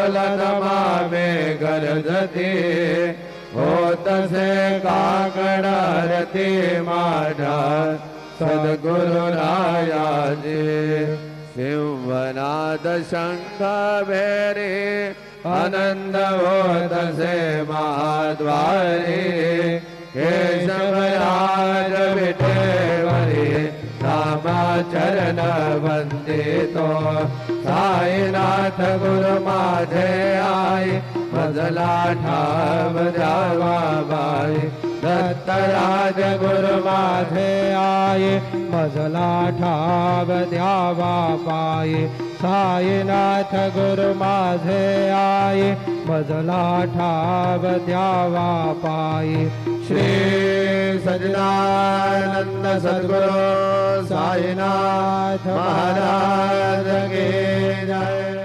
बोलनमा में गरजती होत से काकड़ रती माझा सद्गुरु रायाजी शिवनाद शंख भैरी आनंद होत से महाद्वारी केशवराज विठेवरी रामा चरण वंदितो साईनाथ गुरु माझे आई मजला ठाव द्यावा बाई दत्तराज गुरु माझे आये मजला ठाव द्यावा पाये साईनाथ गुरु माझे आये मजला ठाव द्यावा पाये श्री सच्चिदानंद सद्गुरु साईनाथ महाराज की जय।